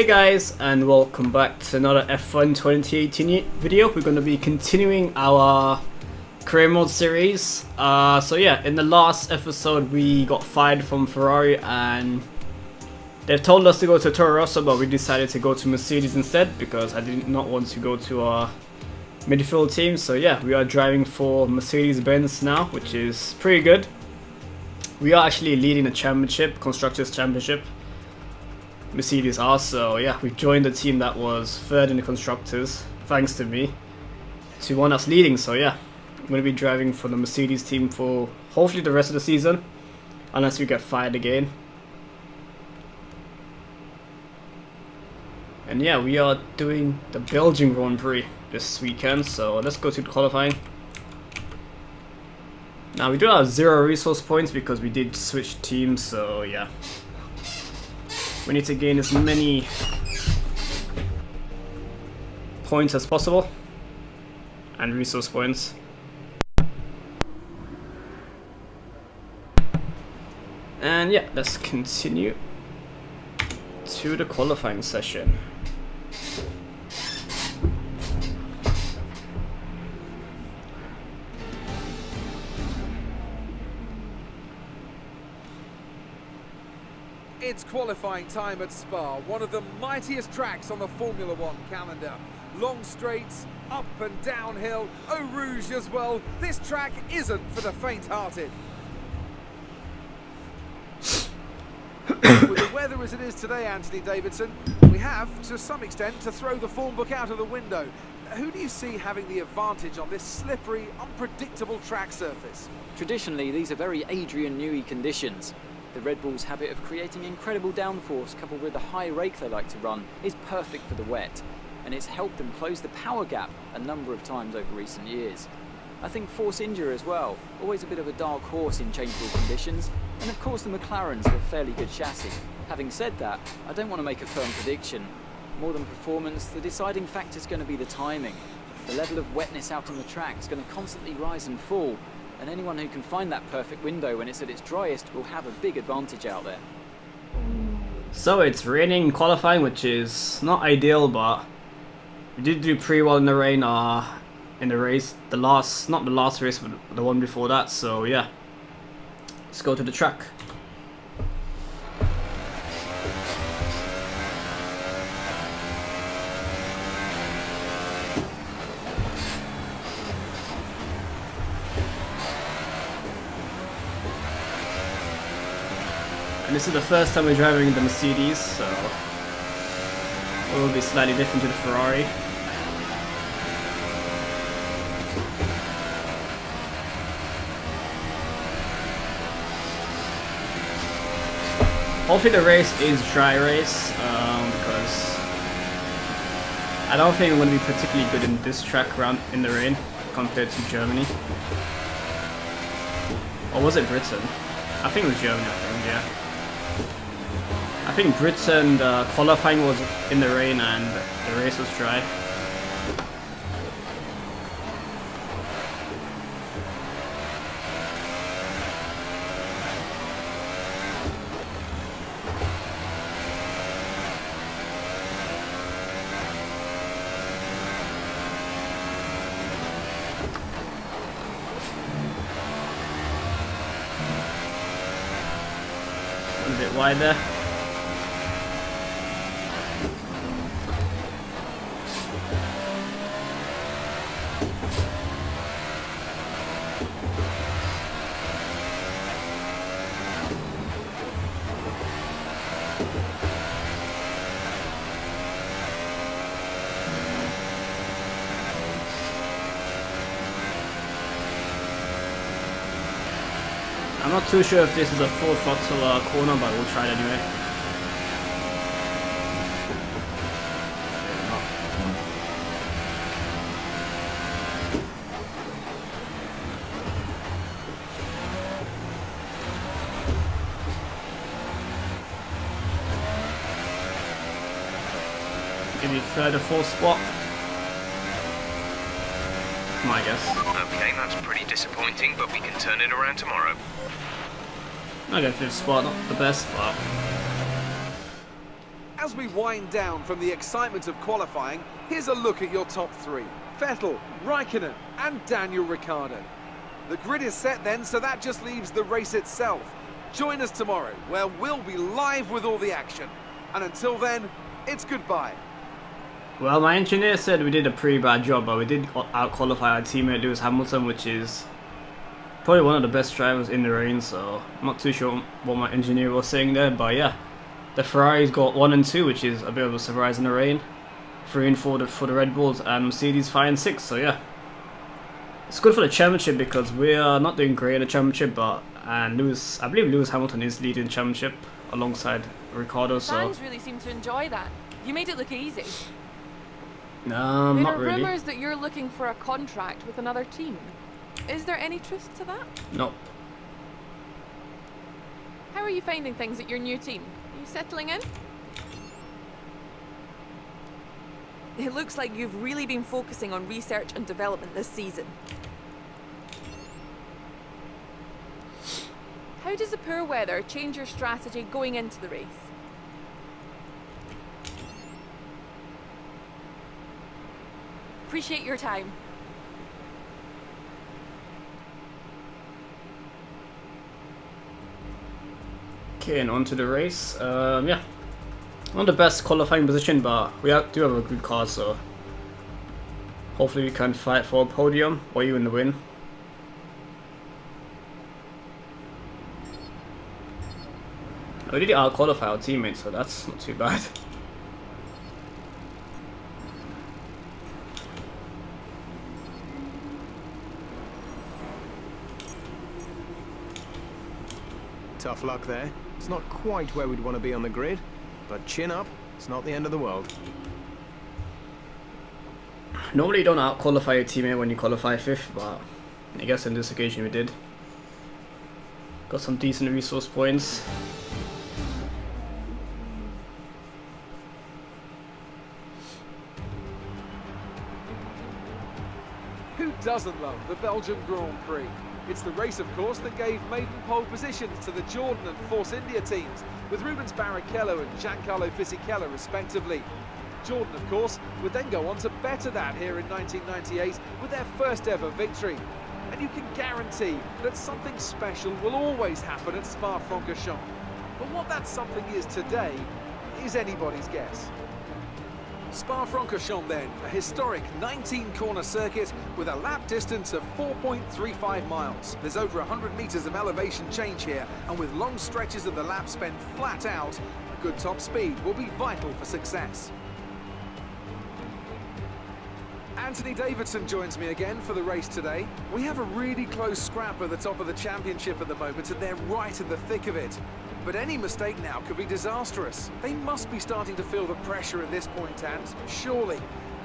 Hey guys, and welcome back to another F1 2018 video. We're going to be continuing our career mode series. So yeah, in the last episode we got fired from Ferrari and they've told us to go to Toro Rosso, but we decided to go to Mercedes instead because I did not want to go to our midfield team. So yeah, we are driving for Mercedes-Benz now, which is pretty good. We are actually leading the championship, Constructors Championship. Mercedes are, so yeah, we've joined the team that was third in the Constructors, thanks to me, to one that's leading. So yeah, I'm going to be driving for the Mercedes team for hopefully the rest of the season, unless we get fired again. And yeah, we are doing the Belgium Grand Prix this weekend, so let's go to the qualifying. Now we do have 0 resource points because we did switch teams, so yeah. We need to gain as many points as possible, and resource points. And yeah, let's continue to the qualifying session. It's qualifying time at Spa, one of the mightiest tracks on the Formula One calendar. Long straights, up and downhill, Eau Rouge as well. This track isn't for the faint-hearted. With the weather as it is today, Anthony Davidson, we have, to some extent, to throw the form book out of the window. Who do you see having the advantage on this slippery, unpredictable track surface? Traditionally, these are very Adrian Newey conditions. The Red Bull's habit of creating incredible downforce coupled with the high rake they like to run is perfect for the wet, and it's helped them close the power gap a number of times over recent years. I think Force India as well, always a bit of a dark horse in changeable conditions, and of course the McLarens are a fairly good chassis. Having said that, I don't want to make a firm prediction. More than performance, the deciding factor is going to be the timing. The level of wetness out on the track is going to constantly rise and fall, and anyone who can find that perfect window when it's at its driest will have a big advantage out there. So it's raining in qualifying, which is not ideal, but we did do pretty well in the rain in the race. Not the last race, but the one before that. So yeah, let's go to the track. And this is the first time we're driving the Mercedes, so it will be slightly different to the Ferrari. Hopefully the race is dry race, because I don't think we're going to be particularly good in this track around in the rain compared to Germany. Or was it Britain? I think it was Germany, yeah. I think Britain, the qualifying was in the rain and the race was dry. A bit wide there. I'm not too sure if this is a full throttle corner, but we'll try it anyway. Give me third or fourth spot. My guess. Okay, that's pretty disappointing, but we can turn it around tomorrow. I got 5th spot, not the best, but As we wind down from the excitement of qualifying, here's a look at your top three. Vettel, Raikkonen and Daniel Ricciardo. The grid is set then, so that just leaves the race itself. Join us tomorrow, where we'll be live with all the action. And until then, it's goodbye. Well, my engineer said we did a pretty bad job, but we did out-qualify our teammate Lewis Hamilton, which is probably one of the best drivers in the rain, so I'm not too sure what my engineer was saying there, but yeah. The Ferrari's got 1 and 2, which is a bit of a surprise in the rain. 3 and 4 for the Red Bulls, and Mercedes 5 and 6, so yeah. It's good for the championship because we are not doing great in the championship, but I believe Lewis Hamilton is leading the championship alongside Ricciardo, so... Fans really seem to enjoy that. You made it look easy. There are really. rumours that you're looking for a contract with another team. Is there any truth to that? Nope. How are you finding things at your new team? Are you settling in? It looks like you've really been focusing on research and development this season. How does the poor weather change your strategy going into the race? Appreciate your time. Okay, and on to the race. Yeah. Not the best qualifying position, but we do have a good car, so hopefully we can fight for a podium or even the win. We did out-qualify our teammates, so that's not too bad. Tough luck there. It's not quite where we'd want to be on the grid, but chin up, it's not the end of the world. Normally you don't out-qualify your teammate when you qualify 5th, but I guess on this occasion we did. Got some decent resource points. Who doesn't love the Belgian Grand Prix? It's the race, of course, that gave maiden pole positions to the Jordan and Force India teams, with Rubens Barrichello and Giancarlo Fisichella respectively. Jordan, of course, would then go on to better that here in 1998 with their first ever victory. And you can guarantee that something special will always happen at Spa-Francorchamps. But what that something is today is anybody's guess. Spa-Francorchamps then, a historic 19-corner circuit with a lap distance of 4.35 miles. There's over 100 metres of elevation change here, and with long stretches of the lap spent flat out, a good top speed will be vital for success. Anthony Davidson joins me again for the race today. We have a really close scrap at the top of the championship at the moment, and they're right in the thick of it. But any mistake now could be disastrous. They must be starting to feel the pressure at this point, and surely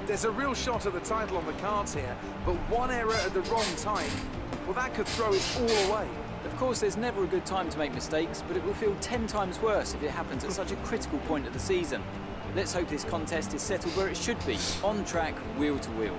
there's a real shot at the title on the cards here, but one error at the wrong time, well, that could throw it all away. Of course, there's never a good time to make mistakes, but it will feel 10 times worse if it happens at such a critical point of the season. Let's hope this contest is settled where it should be, on track, wheel to wheel.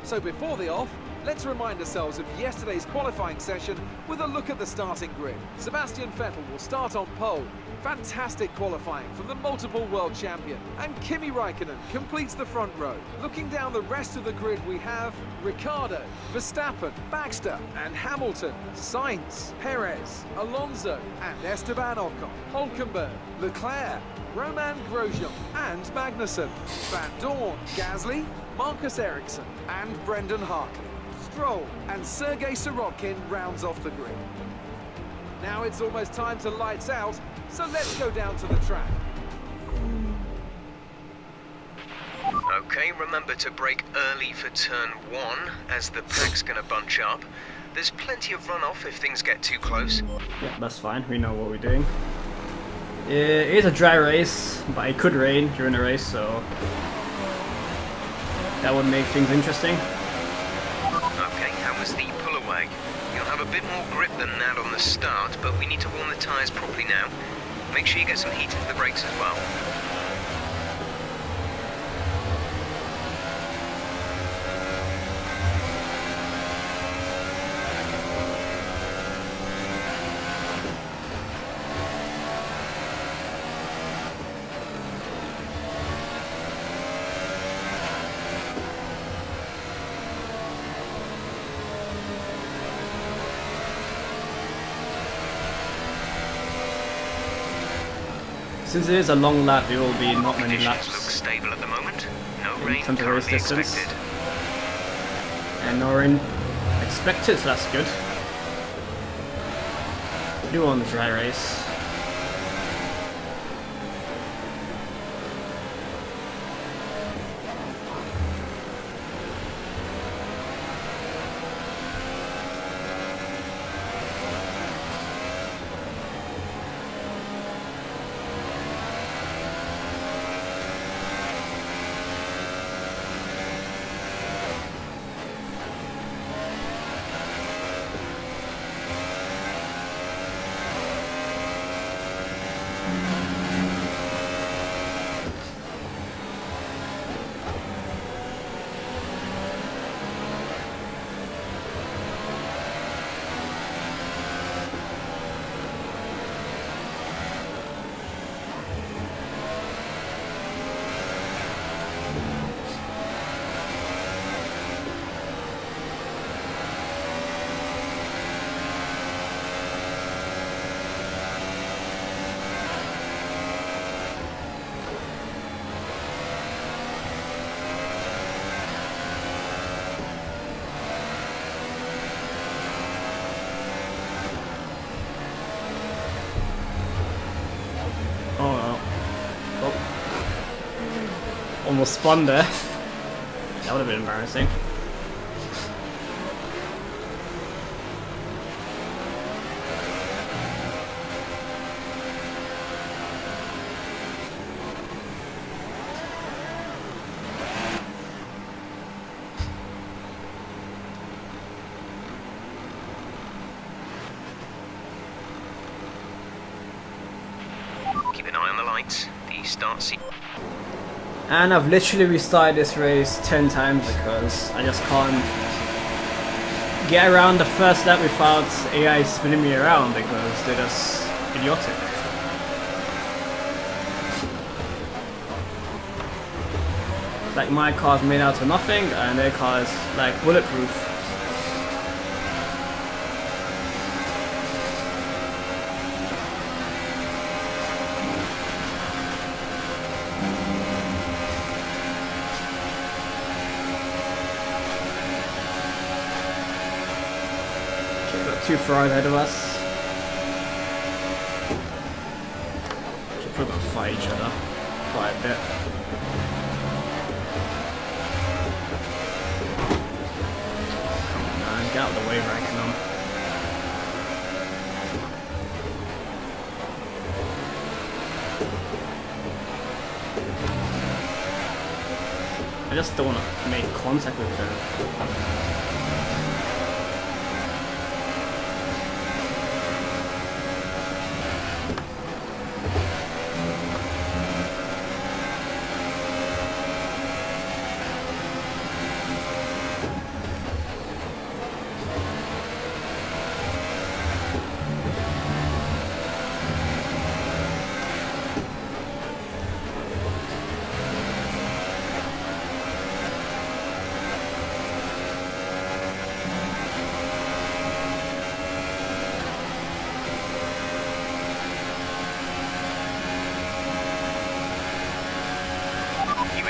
So before the off, let's remind ourselves of yesterday's qualifying session with a look at the starting grid. Sebastian Vettel will start on pole. Fantastic qualifying from the multiple world champion. And Kimi Raikkonen completes the front row. Looking down the rest of the grid, we have Ricciardo, Verstappen, Baxter and Hamilton, Sainz, Perez, Alonso and Esteban Ocon, Hülkenberg, Leclerc, Roman Grosjean and Magnussen, Van Dorn, Gasly, Marcus Ericsson and Brendan Hartley. Stroll and Sergei Sorokin rounds off the grid. Now it's almost time to lights out, so let's go down to the track. Okay, remember to brake early for turn 1, as the pack's gonna bunch up. There's plenty of runoff if things get too close. Yeah, that's fine. We know what we're doing. It is a dry race, but it could rain during the race, so that would make things interesting. Okay, how was the pull away? You'll have a bit more grip than that on the start, but we need to warm the tyres properly now. Make sure you get some heat into the brakes as well. Since it is a long lap, there will be not many Conditions laps look stable at the moment. No in rain terms of race currently distance. expected. And no rain expected, so that's good. Do on the dry race. Almost spun there. That would have been embarrassing. Keep an eye on the lights. The start seat. And I've literally restarted this race 10 times because I just can't get around the first lap without AI spinning me around because they're just idiotic. It's like my car's made out of nothing and their car is like bulletproof. Two Ferrari ahead of us. Should probably fight each other quite a bit. Come on, man, get out of the way where I can. I just don't want to make contact with them.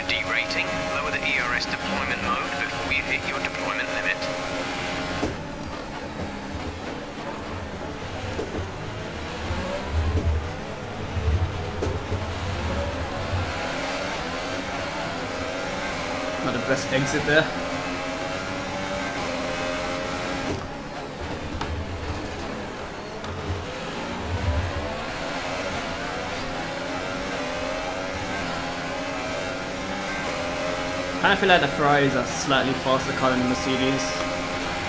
Derating, lower the ERS deployment mode before you hit your deployment limit. Not the best exit there. I kind of feel like the Ferraris are slightly faster car than the Mercedes.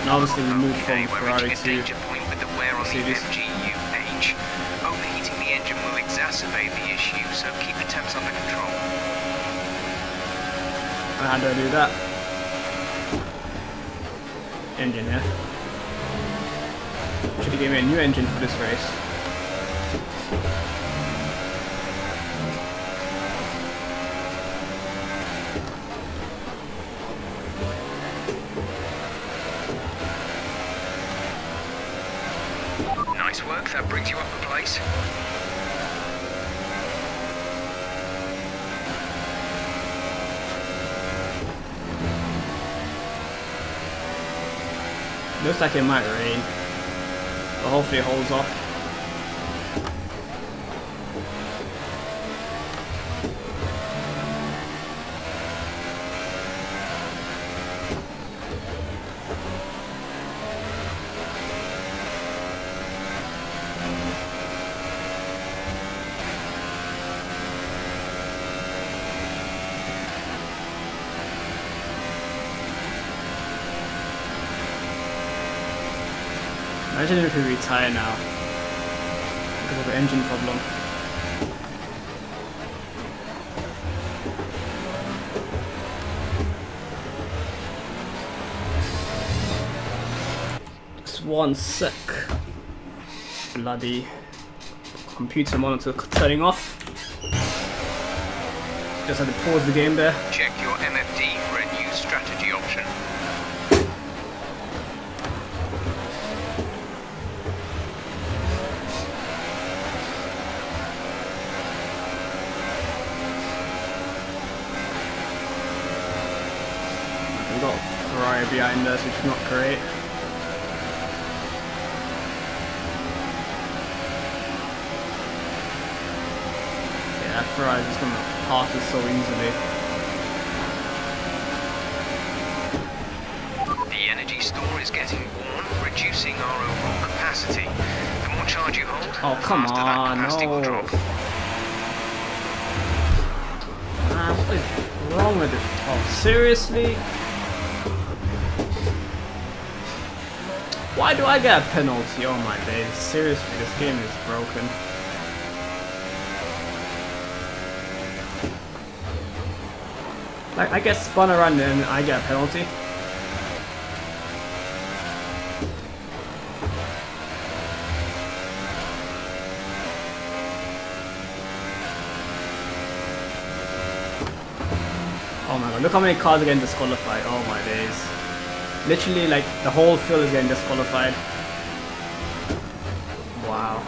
And obviously we moved from Ferrari to danger point with the wear on the Mercedes. MGU-H. Overheating the engine will exacerbate the issue, so keep the temps under control. And how do I do that? Engine, yeah. Should have given me a new engine for this race. Nice work, that brings you up a place. Looks like it might rain, but hopefully it holds off. Imagine if we retire now because of the engine problem. Just one sec. Bloody computer monitor turning off. Just had to pause the game there. Check your MFD for a new strategy option. We've got Ferrari behind us, which is not great. Yeah, Ferrari's just gonna pass us so easily. The energy store is getting worn, reducing our overall capacity. The more charge you hold, Oh, the come faster that on, capacity will no. drop. Man, what is wrong with it? Oh, seriously? Why do I get a penalty? Oh my days. Seriously, this game is broken. Like, I get spun around and I get a penalty. Oh my god, look how many cars are getting disqualified. Oh my days. Literally, like, the whole field is getting disqualified. Wow.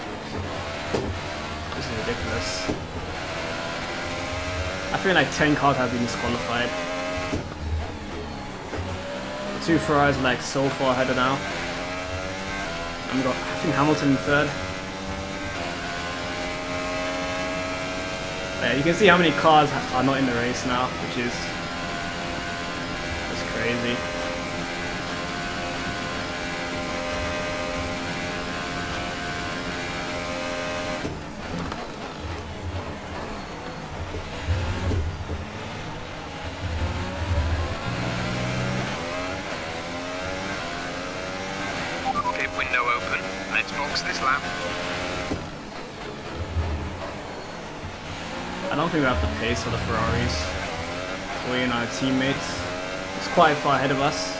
This is ridiculous. I feel like 10 cars have been disqualified. The two Ferraris are like so far ahead of now. And we've got, I think, Hamilton in third. But yeah, you can see how many cars are not in the race now, which is just crazy. Pit window open. Let's box this lap. I don't think we have the pace for the Ferraris. We and our teammates. It's quite far ahead of us.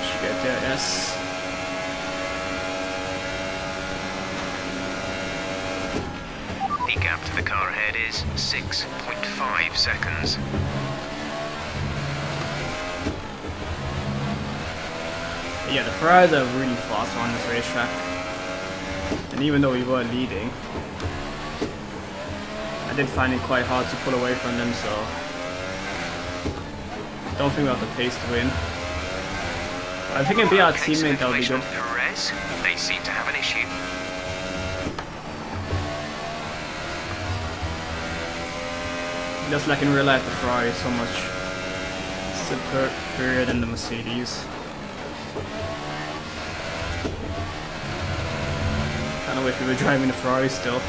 Should get there, yes. The gap to the car ahead is 6.5 seconds. Yeah, the Ferraris are really fast on this racetrack. And even though we were leading, I did find it quite hard to pull away from them, so don't think we have the pace to win. But I think it'd be our Okay, some teammate that would be information good. on Perez. They seem to have an issue. Just like in real life, the Ferrari is so much superior than the Mercedes. Kinda wish we were driving the Ferrari still.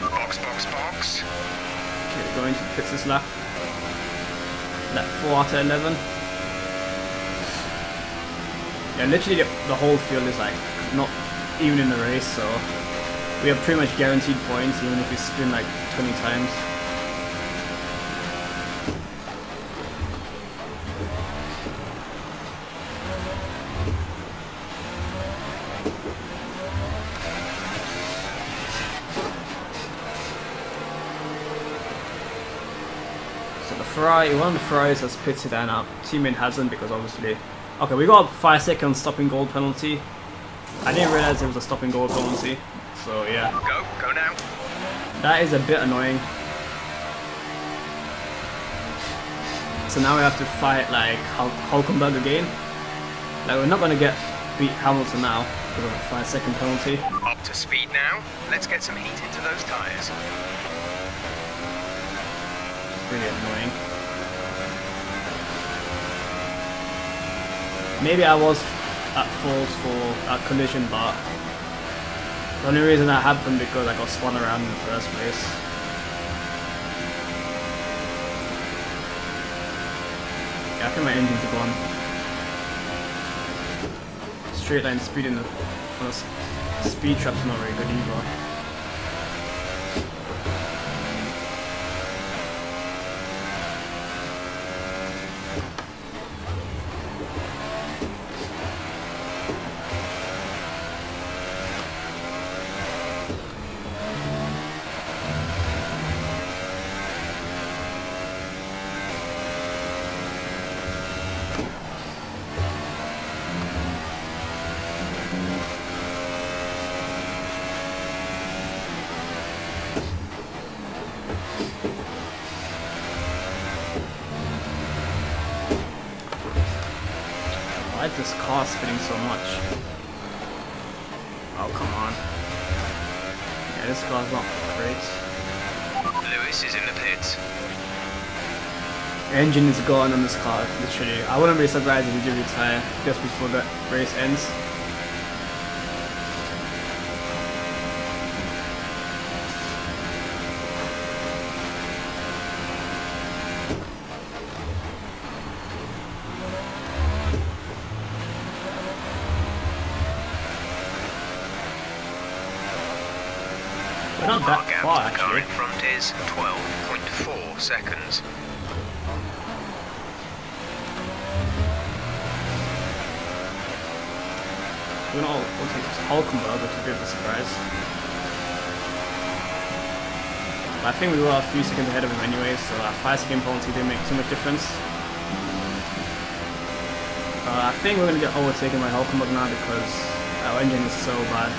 Box, box, box. Okay, we're going to pits this lap. Lap 4 out of 11. Yeah, literally the whole field is like not even in the race, so we have pretty much guaranteed points even if we spin like 20 times. So the Ferrari, one of the Ferraris has pitted and our teammate hasn't because obviously Okay, we got a 5-second stopping goal penalty. I didn't realize it was a stopping goal penalty. So yeah. Go now. That is a bit annoying. So now we have to fight like Hockenheim again. Like we're not gonna beat Hamilton now because of a 5-second penalty. Up to speed now. Let's get some heat into those tyres. Really annoying. Maybe I was at fault for that collision, but the only reason that happened because I got spun around in the first place. Yeah, I think my engine's gone. Straight line speed on a speed trap's not very good either. Why is this car spinning so much? Oh, come on. Yeah, this car's not great. Lewis is in the pits. The engine is gone on this car, literally. I wouldn't be surprised if he did retire just before the race ends. We're not that Gap far, to the car actually. in front is 12.4 seconds. We're not all take Hockenheim, which is a bit of a surprise. But I think we were a few seconds ahead of him anyway, so that 5-second penalty didn't make too much difference. I think we're going to get overtaken by Hockenheim now because our engine is so bad.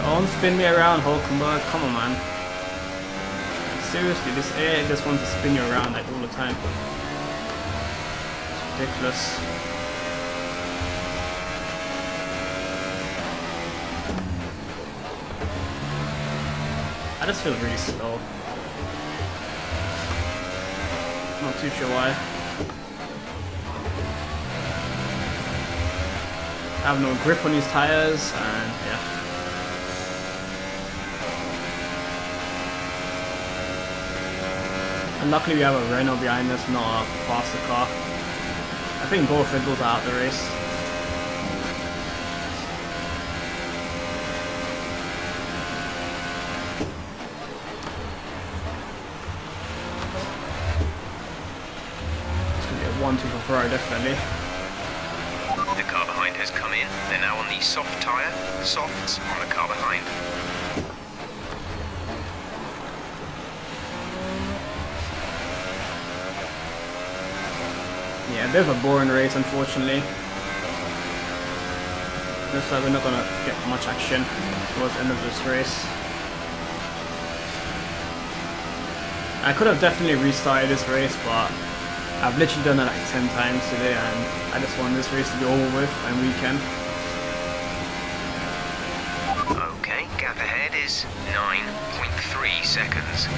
Don't spin me around, Hockenheim. Come on, man. Seriously, this AI just wants to spin you around like all the time. It's ridiculous. I just feel really slow. Not too sure why. I have no grip on these tires, and yeah. And luckily we have a Renault behind us, not a faster car. I think both Red Bulls are out the race. It's going to be a 1-2 for Ferrari, definitely. The car behind has come in. They're now on the soft tyre. Softs on the car behind. Yeah, a bit of a boring race, unfortunately. Looks like we're not gonna get much action towards the end of this race. I could have definitely restarted this race, but I've literally done it like 10 times today, and I just want this race to be over with, and we can. Okay, gap ahead is 9.3 seconds.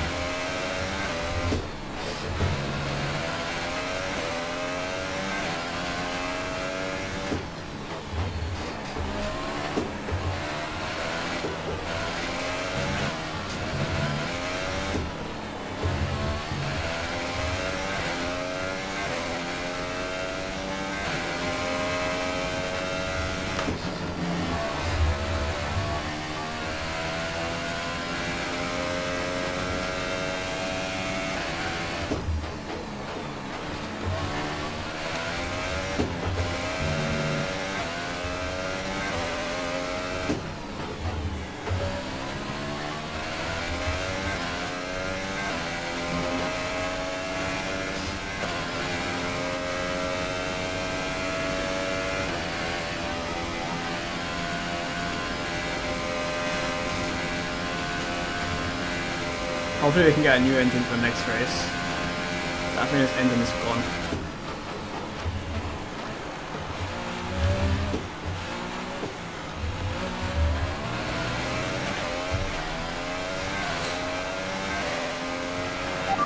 Hopefully we can get a new engine for the next race. I think this engine is gone.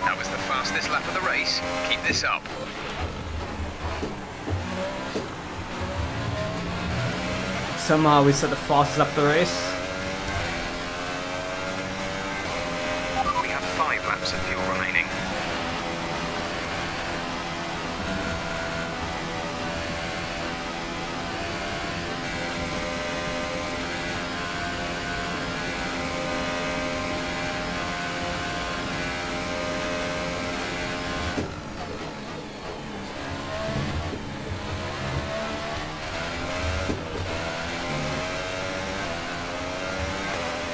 That was the fastest lap of the race. Keep this up. Somehow we set the fastest lap of the race. We have 5 laps of fuel remaining.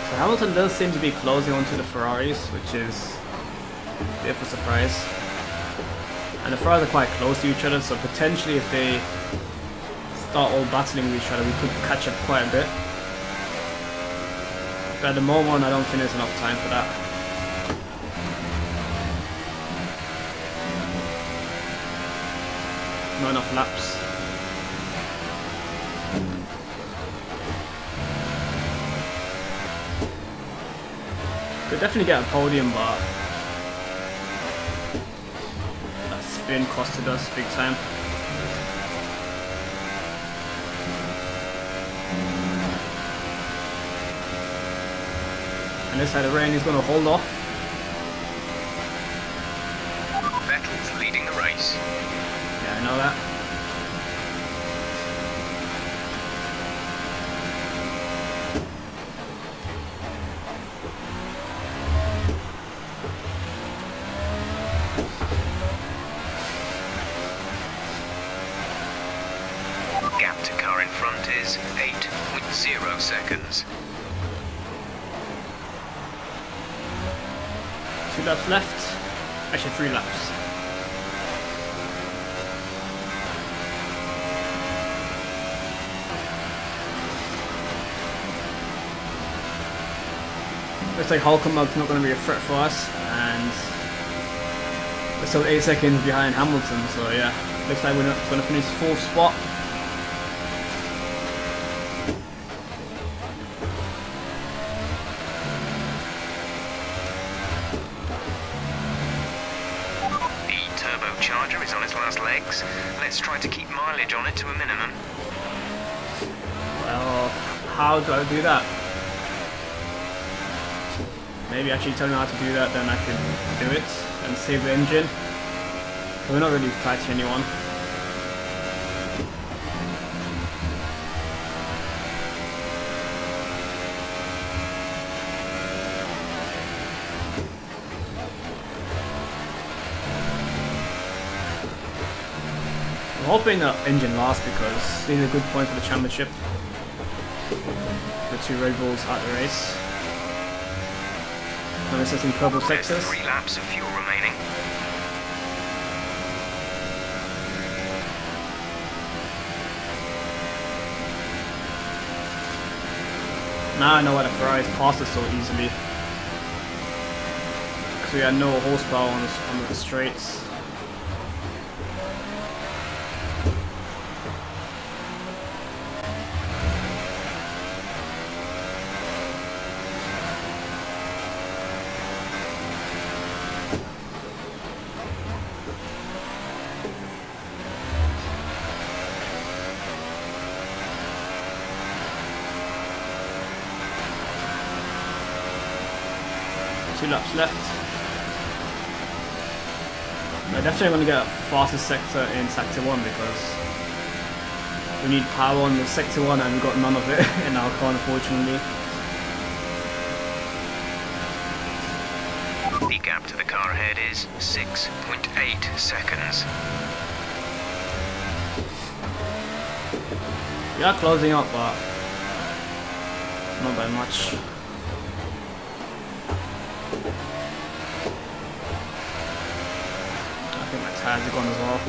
So Hamilton does seem to be closing onto the Ferraris, which is a bit of a surprise. And the Ferraris are quite close to each other, so potentially if they start all battling with each other, we could catch up quite a bit. But at the moment, I don't think there's enough time for that. Not enough laps. Could definitely get a podium, but that spin costed us big time. And this side of rain is going to hold off. Vettel's leading the race. Yeah, I know that. Gap to car in front is 8.0 seconds. 2 laps left. Actually 3 laps. Looks like Hockenheim's not going to be a threat for us, and we're still 8 seconds behind Hamilton, so yeah, looks like we're going to finish 4th spot. The turbocharger is on its last legs. Let's try to keep mileage on it to a minimum. Well, how do I do that? Maybe actually tell me how to do that, then I can do it and save the engine. We're not really fighting anyone. I'm hoping the engine lasts because these are good points for the championship. The 2 Red Bulls out the race. And this is in purple sectors. 3 laps of fuel remaining. Now I know why the Ferraris passed us so easily. Because we had no horsepower on the straights. Two laps left. We're definitely going to get a fastest sector in sector 1 because we need power on the sector 1 and we've got none of it in our car, unfortunately. The gap to the car ahead is 6.8 seconds. We are closing up, but not by much. I think my tires are gone as well.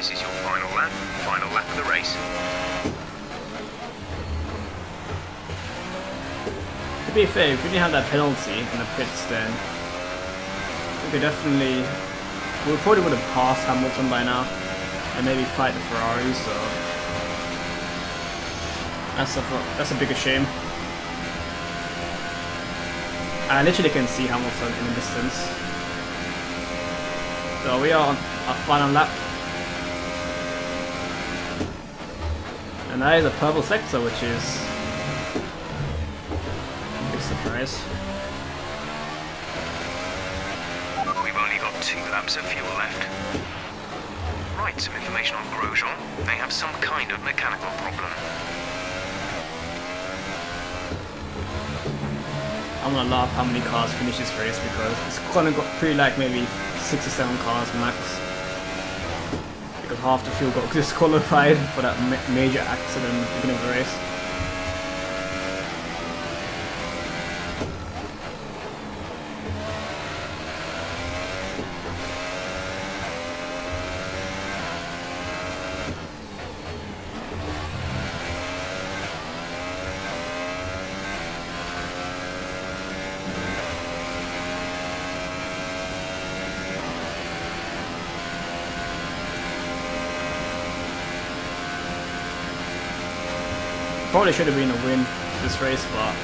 This is your final lap of the race. To be fair, if we didn't have that penalty in the pits, then we could definitely, we probably would have passed Hamilton by now and maybe fight the Ferrari. So that's a bigger shame. I literally can see Hamilton in the distance. So we are on our final lap. And that is a purple sector, which is a big surprise. We've only got 2 laps of fuel left. Right, some information on Grosjean. They have some kind of mechanical problem. I'm gonna laugh how many cars finish this race because it's gonna go pretty like maybe 6 or 7 cars max. Because half the field got disqualified for that major accident at the beginning of the race. Probably should have been a win this race, but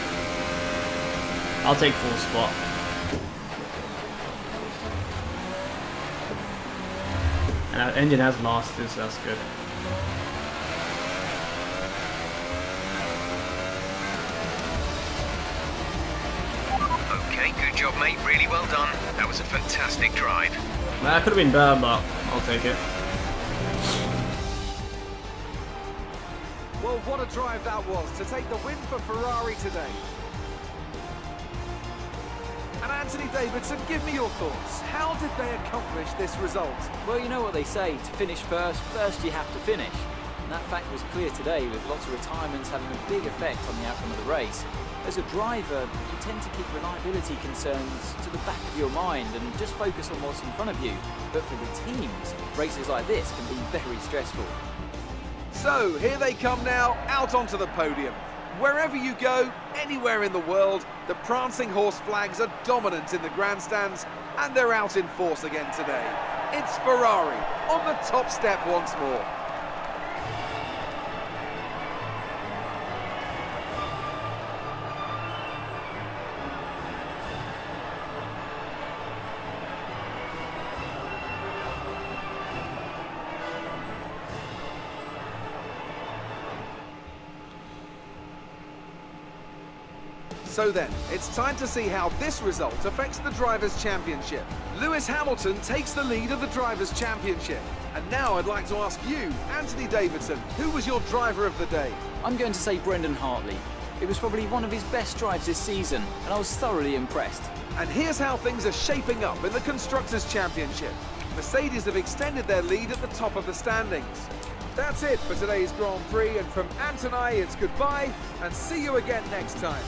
I'll take 4th spot. And our engine has lost this, so that's good. Okay, good job, mate. Really well done. That was a fantastic drive. That could have been better, but I'll take it. Well, what a drive that was to take the win for Ferrari today. And Anthony Davidson, give me your thoughts. How did they accomplish this result? Well, you know what they say, to finish first you have to finish. And that fact was clear today, with lots of retirements having a big effect on the outcome of the race. As a driver, you tend to keep reliability concerns to the back of your mind and just focus on what's in front of you. But for the teams, races like this can be very stressful. So, here they come now, out onto the podium. Wherever you go, anywhere in the world, the prancing horse flags are dominant in the grandstands, and they're out in force again today. It's Ferrari on the top step once more. So then, it's time to see how this result affects the Drivers' Championship. Lewis Hamilton takes the lead of the Drivers' Championship. And now I'd like to ask you, Anthony Davidson, who was your driver of the day? I'm going to say Brendan Hartley. It was probably one of his best drives this season, and I was thoroughly impressed. And here's how things are shaping up in the Constructors' Championship. Mercedes have extended their lead at the top of the standings. That's it for today's Grand Prix, and from Ant and I, it's goodbye, and see you again next time.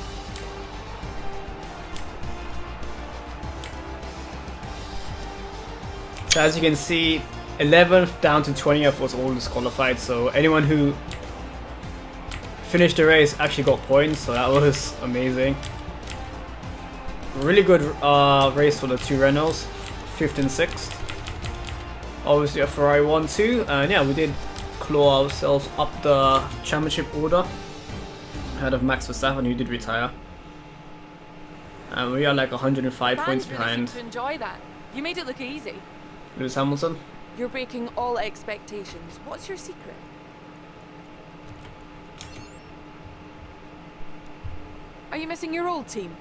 So as you can see, 11th down to 20th was all disqualified, so anyone who finished the race actually got points, so that was amazing. Really good race for the 2 Renaults, 5th and 6th. Obviously a Ferrari won too, and yeah, we did claw ourselves up the championship order ahead of Max Verstappen, who did retire. And we are like 105 points Fans really behind seem to enjoy that. You made it look easy. Lewis Hamilton. You're breaking all expectations. What's your secret? Are you missing your old team?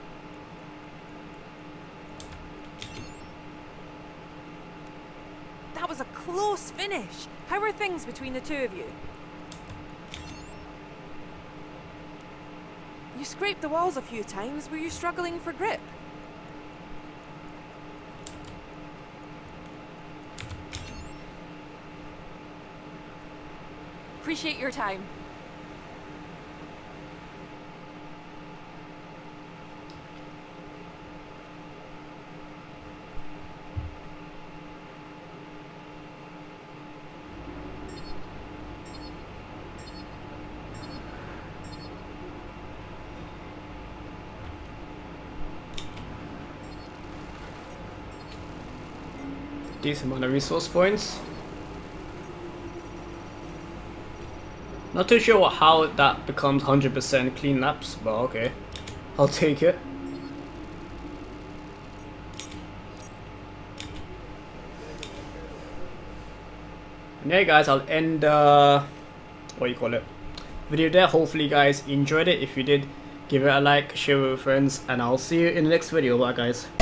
That was a close finish. How are things between the 2 of you? You scraped the walls a few times. Were you struggling for grip? Appreciate your time. Decent amount of resource points. Not too sure how that becomes 100% clean laps, but okay. I'll take it. And yeah guys, I'll end video there. Hopefully you guys enjoyed it. If you did, give it a like, share it with friends, and I'll see you in the next video. Bye guys.